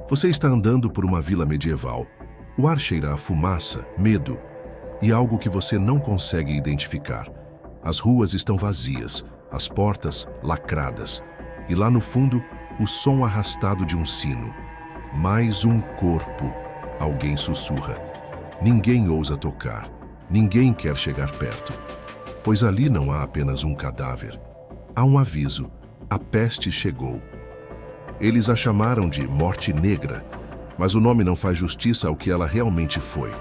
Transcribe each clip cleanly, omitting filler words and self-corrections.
Você está andando por uma vila medieval. O ar cheira a fumaça, medo e algo que você não consegue identificar. As ruas estão vazias, as portas lacradas. E lá no fundo, o som arrastado de um sino. Mais um corpo, alguém sussurra. Ninguém ousa tocar, ninguém quer chegar perto. Pois ali não há apenas um cadáver. Há um aviso, a peste chegou. Eles a chamaram de Morte Negra, mas o nome não faz justiça ao que ela realmente foi.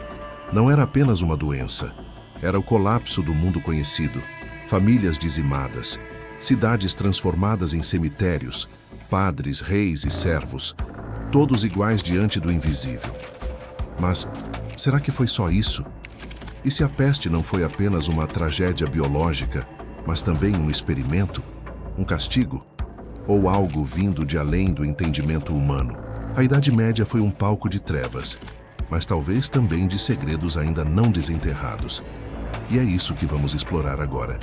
Não era apenas uma doença, era o colapso do mundo conhecido, famílias dizimadas, cidades transformadas em cemitérios, padres, reis e servos, todos iguais diante do invisível. Mas será que foi só isso? E se a peste não foi apenas uma tragédia biológica, mas também um experimento, um castigo, ou algo vindo de além do entendimento humano? A Idade Média foi um palco de trevas, mas talvez também de segredos ainda não desenterrados. E é isso que vamos explorar agora.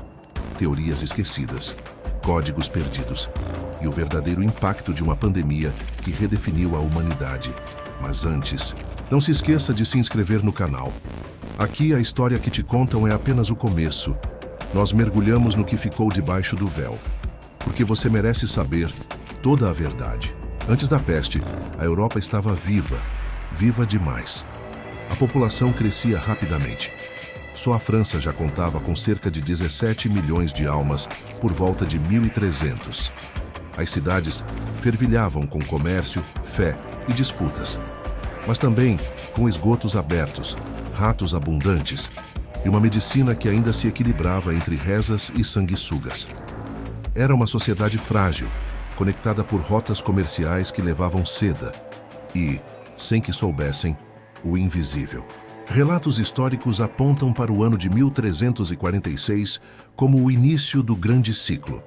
Teorias esquecidas, códigos perdidos e o verdadeiro impacto de uma pandemia que redefiniu a humanidade. Mas antes, não se esqueça de se inscrever no canal. Aqui a história que te contam é apenas o começo. Nós mergulhamos no que ficou debaixo do véu, porque você merece saber toda a verdade. Antes da peste, a Europa estava viva, viva demais. A população crescia rapidamente. Só a França já contava com cerca de 17 milhões de almas por volta de 1300. As cidades fervilhavam com comércio, fé e disputas, mas também com esgotos abertos, ratos abundantes e uma medicina que ainda se equilibrava entre rezas e sanguessugas. Era uma sociedade frágil, conectada por rotas comerciais que levavam seda e, sem que soubessem, o invisível. Relatos históricos apontam para o ano de 1346 como o início do grande ciclo.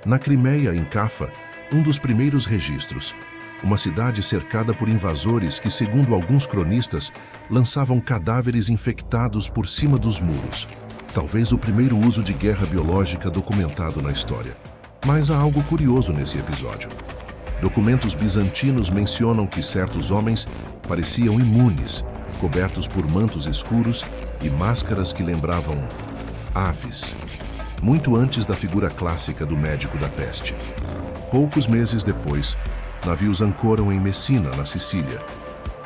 Na Crimeia, em Cafa, um dos primeiros registros, uma cidade cercada por invasores que, segundo alguns cronistas, lançavam cadáveres infectados por cima dos muros. Talvez o primeiro uso de guerra biológica documentado na história. Mas há algo curioso nesse episódio. Documentos bizantinos mencionam que certos homens pareciam imunes, cobertos por mantos escuros e máscaras que lembravam aves, muito antes da figura clássica do médico da peste. Poucos meses depois, navios ancoram em Messina, na Sicília.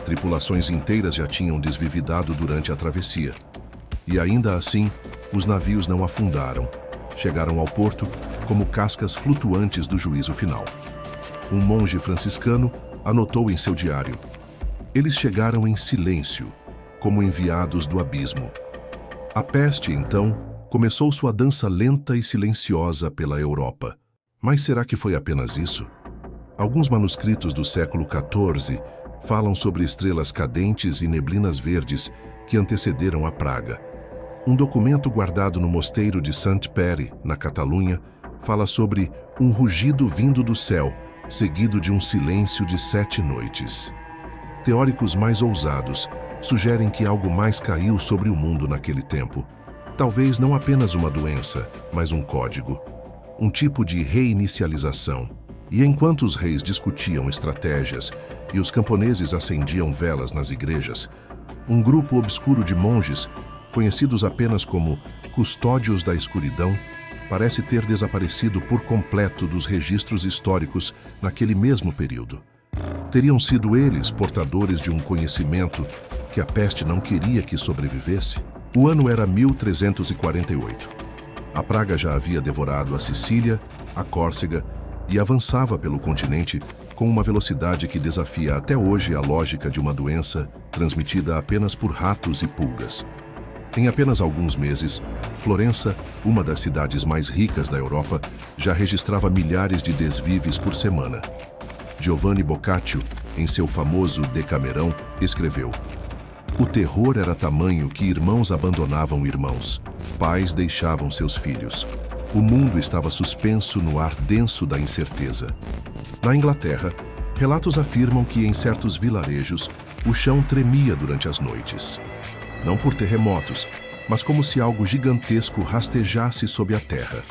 Tripulações inteiras já tinham desvividado durante a travessia. E ainda assim, os navios não afundaram. Chegaram ao porto como cascas flutuantes do juízo final. Um monge franciscano anotou em seu diário: eles chegaram em silêncio, como enviados do abismo. A peste, então, começou sua dança lenta e silenciosa pela Europa. Mas será que foi apenas isso? Alguns manuscritos do século XIV falam sobre estrelas cadentes e neblinas verdes que antecederam a praga. Um documento guardado no mosteiro de Saint-Péry, na Catalunha, fala sobre um rugido vindo do céu, seguido de um silêncio de 7 noites. Teóricos mais ousados sugerem que algo mais caiu sobre o mundo naquele tempo. Talvez não apenas uma doença, mas um código, um tipo de reinicialização. E enquanto os reis discutiam estratégias e os camponeses acendiam velas nas igrejas, um grupo obscuro de monges, conhecidos apenas como custódios da escuridão, parece ter desaparecido por completo dos registros históricos naquele mesmo período. Teriam sido eles portadores de um conhecimento que a peste não queria que sobrevivesse? O ano era 1348. A praga já havia devorado a Sicília, a Córcega e avançava pelo continente com uma velocidade que desafia até hoje a lógica de uma doença transmitida apenas por ratos e pulgas. Em apenas alguns meses, Florença, uma das cidades mais ricas da Europa, já registrava milhares de desvives por semana. Giovanni Boccaccio, em seu famoso Decamerão, escreveu: o terror era tamanho que irmãos abandonavam irmãos, pais deixavam seus filhos. O mundo estava suspenso no ar denso da incerteza. Na Inglaterra, relatos afirmam que em certos vilarejos o chão tremia durante as noites. Não por terremotos, mas como se algo gigantesco rastejasse sob a terra.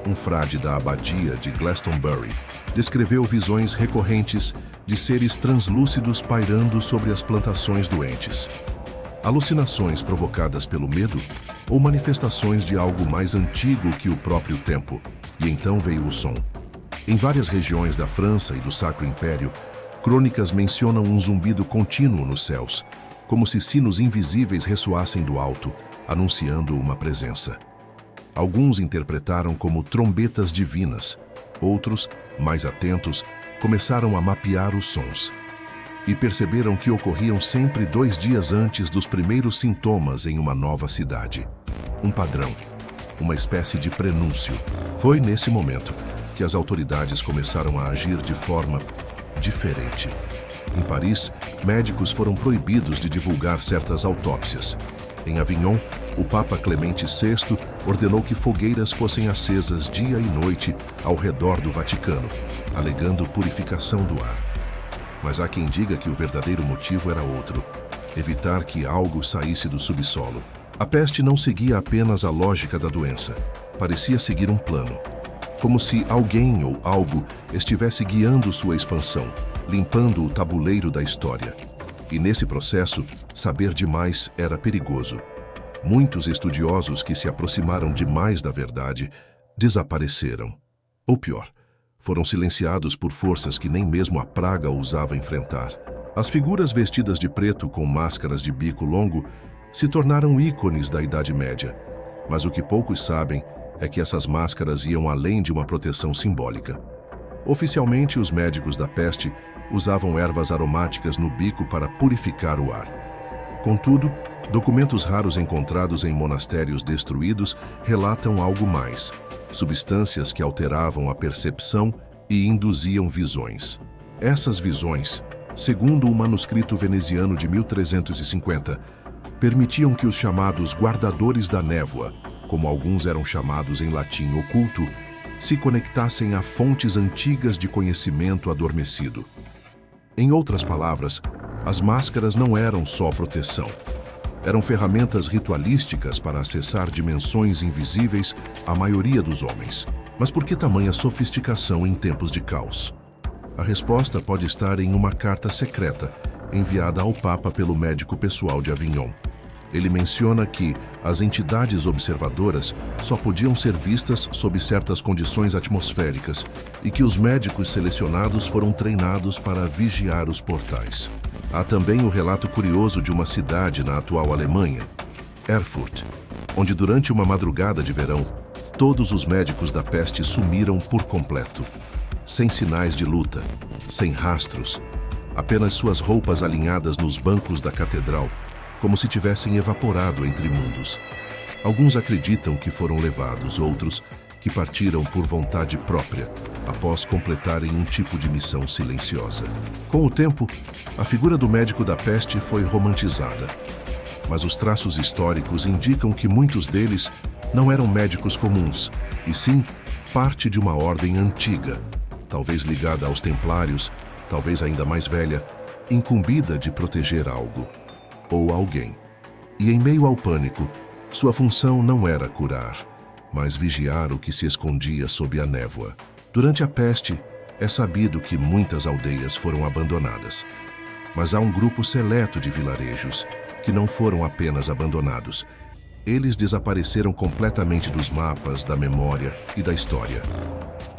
um frade da abadia de Glastonbury, descreveu visões recorrentes de seres translúcidos pairando sobre as plantações doentes. Alucinações provocadas pelo medo ou manifestações de algo mais antigo que o próprio tempo. E então veio o som. Em várias regiões da França e do Sacro Império, crônicas mencionam um zumbido contínuo nos céus, como se sinos invisíveis ressoassem do alto, anunciando uma presença. Alguns interpretaram como trombetas divinas, outros, mais atentos, começaram a mapear os sons. E perceberam que ocorriam sempre 2 dias antes dos primeiros sintomas em uma nova cidade. Um padrão, uma espécie de prenúncio. Foi nesse momento que as autoridades começaram a agir de forma diferente. Em Paris, médicos foram proibidos de divulgar certas autópsias. Em Avignon, o Papa Clemente VI ordenou que fogueiras fossem acesas dia e noite ao redor do Vaticano, alegando purificação do ar. Mas há quem diga que o verdadeiro motivo era outro: evitar que algo saísse do subsolo. A peste não seguia apenas a lógica da doença, parecia seguir um plano. Como se alguém ou algo estivesse guiando sua expansão, limpando o tabuleiro da história. E nesse processo, saber demais era perigoso. Muitos estudiosos que se aproximaram demais da verdade desapareceram. Ou pior, foram silenciados por forças que nem mesmo a praga ousava enfrentar. As figuras vestidas de preto com máscaras de bico longo se tornaram ícones da Idade Média. Mas o que poucos sabem é que essas máscaras iam além de uma proteção simbólica. Oficialmente, os médicos da peste usavam ervas aromáticas no bico para purificar o ar. Contudo, documentos raros encontrados em monastérios destruídos relatam algo mais: substâncias que alteravam a percepção e induziam visões. Essas visões, segundo um manuscrito veneziano de 1350, permitiam que os chamados guardadores da névoa, como alguns eram chamados em latim oculto, se conectassem a fontes antigas de conhecimento adormecido. Em outras palavras, as máscaras não eram só proteção. Eram ferramentas ritualísticas para acessar dimensões invisíveis à maioria dos homens. Mas por que tamanha sofisticação em tempos de caos? A resposta pode estar em uma carta secreta enviada ao Papa pelo médico pessoal de Avignon. Ele menciona que as entidades observadoras só podiam ser vistas sob certas condições atmosféricas e que os médicos selecionados foram treinados para vigiar os portais. Há também o relato curioso de uma cidade na atual Alemanha, Erfurt, onde durante uma madrugada de verão, todos os médicos da peste sumiram por completo. Sem sinais de luta, sem rastros, apenas suas roupas alinhadas nos bancos da catedral, como se tivessem evaporado entre mundos. Alguns acreditam que foram levados, outros que partiram por vontade própria, após completarem um tipo de missão silenciosa. Com o tempo, a figura do médico da peste foi romantizada, mas os traços históricos indicam que muitos deles não eram médicos comuns, e sim parte de uma ordem antiga, talvez ligada aos templários, talvez ainda mais velha, incumbida de proteger algo ou alguém. E em meio ao pânico, sua função não era curar, mas vigiar o que se escondia sob a névoa. Durante a peste, é sabido que muitas aldeias foram abandonadas. Mas há um grupo seleto de vilarejos que não foram apenas abandonados. Eles desapareceram completamente dos mapas, da memória e da história.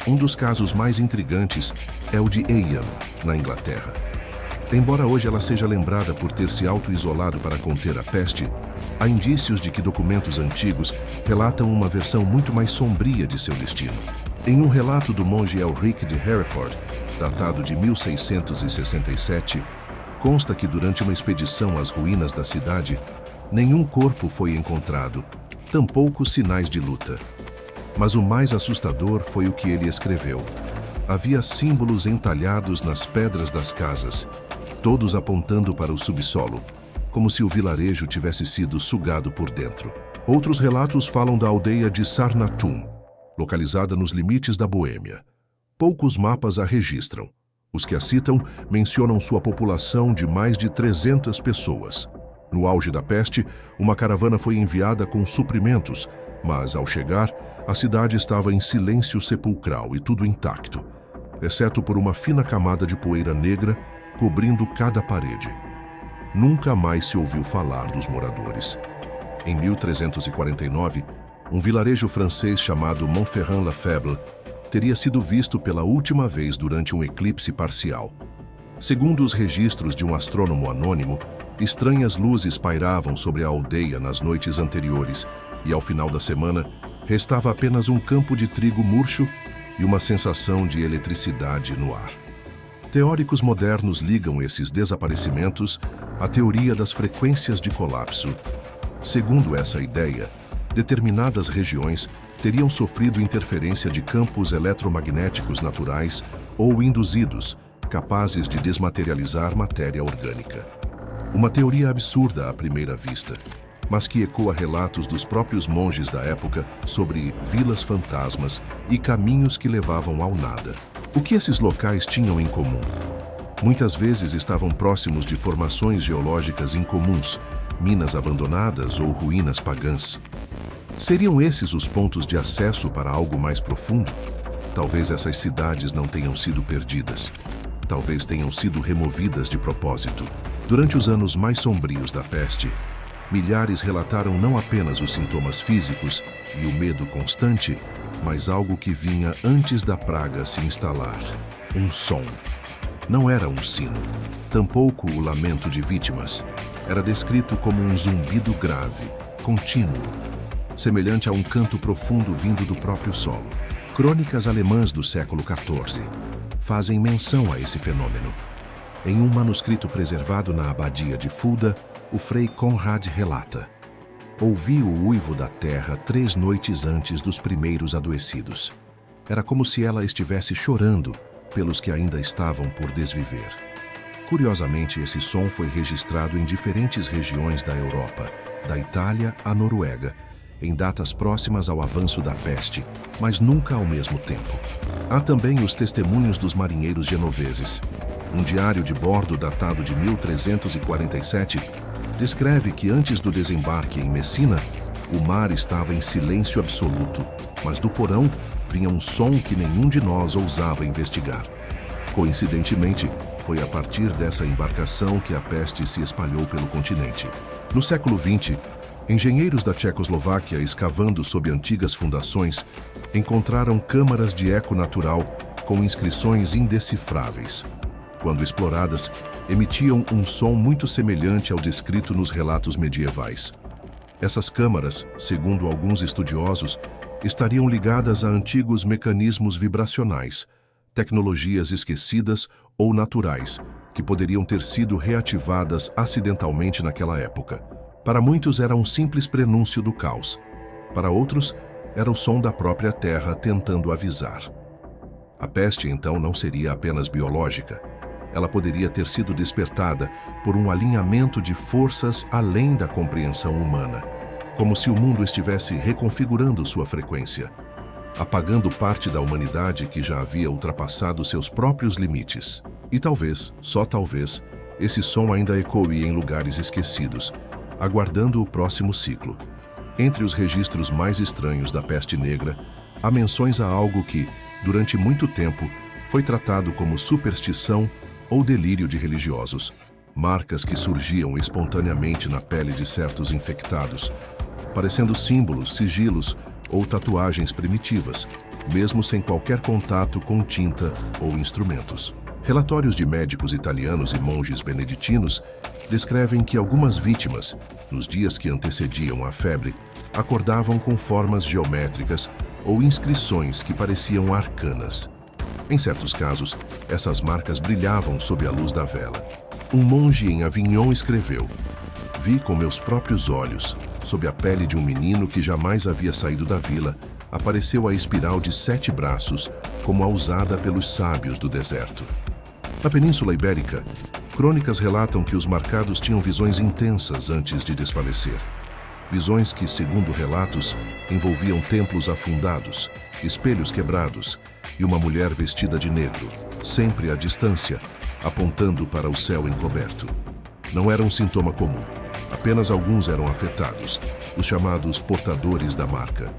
Um dos casos mais intrigantes é o de Eyam, na Inglaterra. Embora hoje ela seja lembrada por ter se auto-isolado para conter a peste, há indícios de que documentos antigos relatam uma versão muito mais sombria de seu destino. Em um relato do monge Elric de Hereford, datado de 1667, consta que durante uma expedição às ruínas da cidade, nenhum corpo foi encontrado, tampouco sinais de luta. Mas o mais assustador foi o que ele escreveu. Havia símbolos entalhados nas pedras das casas, todos apontando para o subsolo, como se o vilarejo tivesse sido sugado por dentro. Outros relatos falam da aldeia de Sarnatum, localizada nos limites da Boêmia. Poucos mapas a registram. Os que a citam mencionam sua população de mais de 300 pessoas. No auge da peste, uma caravana foi enviada com suprimentos, Mas, ao chegar, a cidade estava em silêncio sepulcral e tudo intacto, exceto por uma fina camada de poeira negra cobrindo cada parede. Nunca mais se ouviu falar dos moradores. Em 1349, um vilarejo francês chamado Montferrand-la-Faible teria sido visto pela última vez durante um eclipse parcial. Segundo os registros de um astrônomo anônimo, estranhas luzes pairavam sobre a aldeia nas noites anteriores e, ao final da semana, restava apenas um campo de trigo murcho e uma sensação de eletricidade no ar. Teóricos modernos ligam esses desaparecimentos à teoria das frequências de colapso. Segundo essa ideia, determinadas regiões teriam sofrido interferência de campos eletromagnéticos naturais ou induzidos, capazes de desmaterializar matéria orgânica. Uma teoria absurda à primeira vista, mas que ecoa relatos dos próprios monges da época sobre vilas fantasmas e caminhos que levavam ao nada. O que esses locais tinham em comum? Muitas vezes estavam próximos de formações geológicas incomuns, minas abandonadas ou ruínas pagãs. Seriam esses os pontos de acesso para algo mais profundo? Talvez essas cidades não tenham sido perdidas. Talvez tenham sido removidas de propósito. Durante os anos mais sombrios da peste, milhares relataram não apenas os sintomas físicos e o medo constante, mas algo que vinha antes da praga se instalar. Um som. Não era um sino, tampouco o lamento de vítimas. Era descrito como um zumbido grave, contínuo, semelhante a um canto profundo vindo do próprio solo. Crônicas alemãs do século XIV fazem menção a esse fenômeno. Em um manuscrito preservado na abadia de Fulda, o frei Conrad relata: ouvi o uivo da terra 3 noites antes dos primeiros adoecidos. Era como se ela estivesse chorando pelos que ainda estavam por desviver. Curiosamente, esse som foi registrado em diferentes regiões da Europa, da Itália à Noruega, em datas próximas ao avanço da peste, mas nunca ao mesmo tempo. Há também os testemunhos dos marinheiros genoveses. Um diário de bordo datado de 1347 descreve que antes do desembarque em Messina, o mar estava em silêncio absoluto, mas do porão vinha um som que nenhum de nós ousava investigar. Coincidentemente, foi a partir dessa embarcação que a peste se espalhou pelo continente. No século XX, engenheiros da Tchecoslováquia, escavando sob antigas fundações, encontraram câmaras de eco natural com inscrições indecifráveis. Quando exploradas, emitiam um som muito semelhante ao descrito nos relatos medievais. Essas câmaras, segundo alguns estudiosos, estariam ligadas a antigos mecanismos vibracionais, tecnologias esquecidas ou naturais, que poderiam ter sido reativadas acidentalmente naquela época. Para muitos era um simples prenúncio do caos. Para outros, era o som da própria terra tentando avisar. A peste, então, não seria apenas biológica. Ela poderia ter sido despertada por um alinhamento de forças além da compreensão humana, como se o mundo estivesse reconfigurando sua frequência, apagando parte da humanidade que já havia ultrapassado seus próprios limites. E talvez, só talvez, esse som ainda ecoe em lugares esquecidos, aguardando o próximo ciclo. Entre os registros mais estranhos da peste negra, há menções a algo que, durante muito tempo, foi tratado como superstição ou delírio de religiosos. Marcas que surgiam espontaneamente na pele de certos infectados, parecendo símbolos, sigilos ou tatuagens primitivas, mesmo sem qualquer contato com tinta ou instrumentos. Relatórios de médicos italianos e monges beneditinos descrevem que algumas vítimas, nos dias que antecediam a febre, acordavam com formas geométricas ou inscrições que pareciam arcanas. Em certos casos, essas marcas brilhavam sob a luz da vela. Um monge em Avignon escreveu: vi com meus próprios olhos, sob a pele de um menino que jamais havia saído da vila, apareceu a espiral de 7 braços, como a usada pelos sábios do deserto. Na Península Ibérica, crônicas relatam que os marcados tinham visões intensas antes de desfalecer. Visões que, segundo relatos, envolviam templos afundados, espelhos quebrados e uma mulher vestida de negro, sempre à distância, apontando para o céu encoberto. Não era um sintoma comum. Apenas alguns eram afetados, os chamados portadores da marca.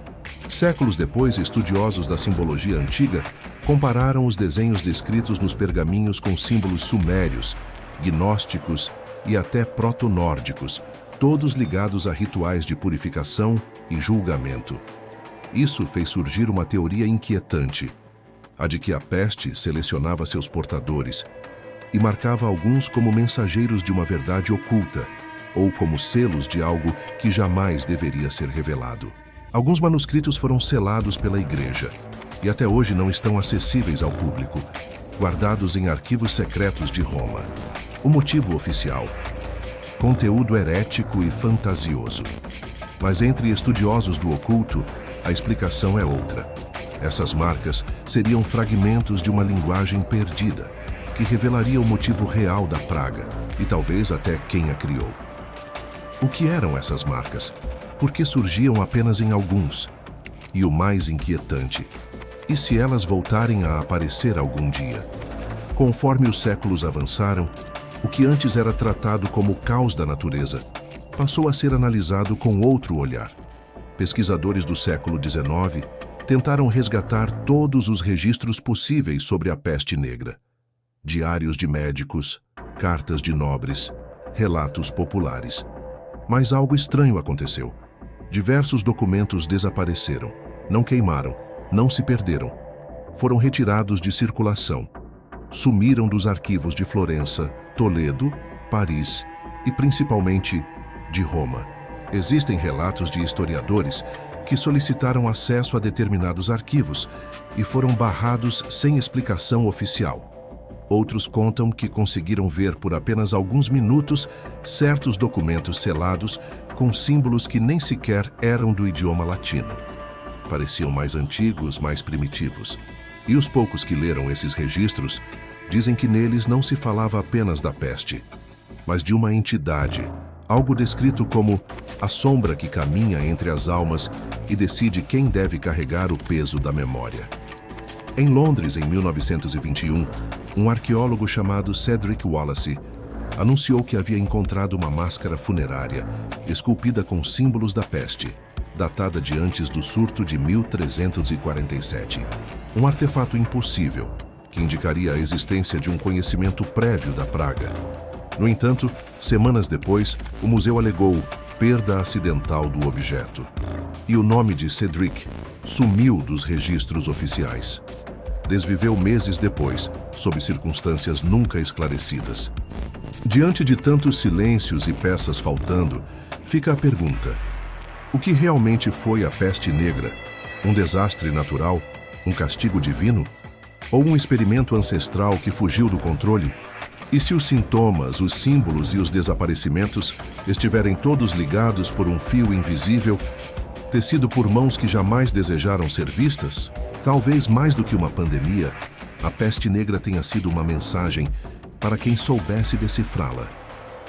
Séculos depois, estudiosos da simbologia antiga compararam os desenhos descritos nos pergaminhos com símbolos sumérios, gnósticos e até proto-nórdicos, todos ligados a rituais de purificação e julgamento. Isso fez surgir uma teoria inquietante, a de que a peste selecionava seus portadores e marcava alguns como mensageiros de uma verdade oculta ou como selos de algo que jamais deveria ser revelado. Alguns manuscritos foram selados pela Igreja e até hoje não estão acessíveis ao público, guardados em arquivos secretos de Roma. O motivo oficial: conteúdo herético e fantasioso. Mas entre estudiosos do oculto, a explicação é outra. Essas marcas seriam fragmentos de uma linguagem perdida, que revelaria o motivo real da praga e talvez até quem a criou. O que eram essas marcas? Por que surgiam apenas em alguns? E o mais inquietante: e se elas voltarem a aparecer algum dia? Conforme os séculos avançaram, o que antes era tratado como caos da natureza passou a ser analisado com outro olhar. Pesquisadores do século XIX tentaram resgatar todos os registros possíveis sobre a peste negra. Diários de médicos, cartas de nobres, relatos populares. Mas algo estranho aconteceu. Diversos documentos desapareceram, não queimaram, não se perderam. Foram retirados de circulação. Sumiram dos arquivos de Florença, Toledo, Paris e principalmente de Roma. Existem relatos de historiadores que solicitaram acesso a determinados arquivos e foram barrados sem explicação oficial. Outros contam que conseguiram ver por apenas alguns minutos certos documentos selados com símbolos que nem sequer eram do idioma latino. Pareciam mais antigos, mais primitivos. E os poucos que leram esses registros dizem que neles não se falava apenas da peste, mas de uma entidade, algo descrito como a sombra que caminha entre as almas e decide quem deve carregar o peso da memória. Em Londres, em 1921, um arqueólogo chamado Cedric Wallace anunciou que havia encontrado uma máscara funerária esculpida com símbolos da peste, datada de antes do surto de 1347. Um artefato impossível, que indicaria a existência de um conhecimento prévio da praga. No entanto, semanas depois, o museu alegou perda acidental do objeto. E o nome de Cedric sumiu dos registros oficiais. Desviveu meses depois, sob circunstâncias nunca esclarecidas. Diante de tantos silêncios e peças faltando, fica a pergunta: o que realmente foi a peste negra? Um desastre natural? Um castigo divino? Ou um experimento ancestral que fugiu do controle? E se os sintomas, os símbolos e os desaparecimentos estiverem todos ligados por um fio invisível, tecido por mãos que jamais desejaram ser vistas? Talvez mais do que uma pandemia, a peste negra tenha sido uma mensagem para quem soubesse decifrá-la.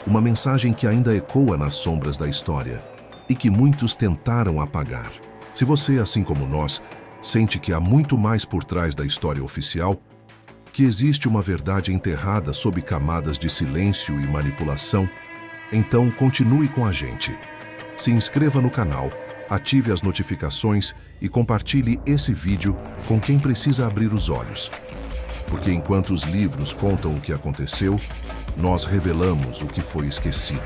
Uma mensagem que ainda ecoa nas sombras da história e que muitos tentaram apagar. Se você, assim como nós, sente que há muito mais por trás da história oficial, que existe uma verdade enterrada sob camadas de silêncio e manipulação, então continue com a gente. Se inscreva no canal, ative as notificações e compartilhe esse vídeo com quem precisa abrir os olhos. Porque enquanto os livros contam o que aconteceu, nós revelamos o que foi esquecido.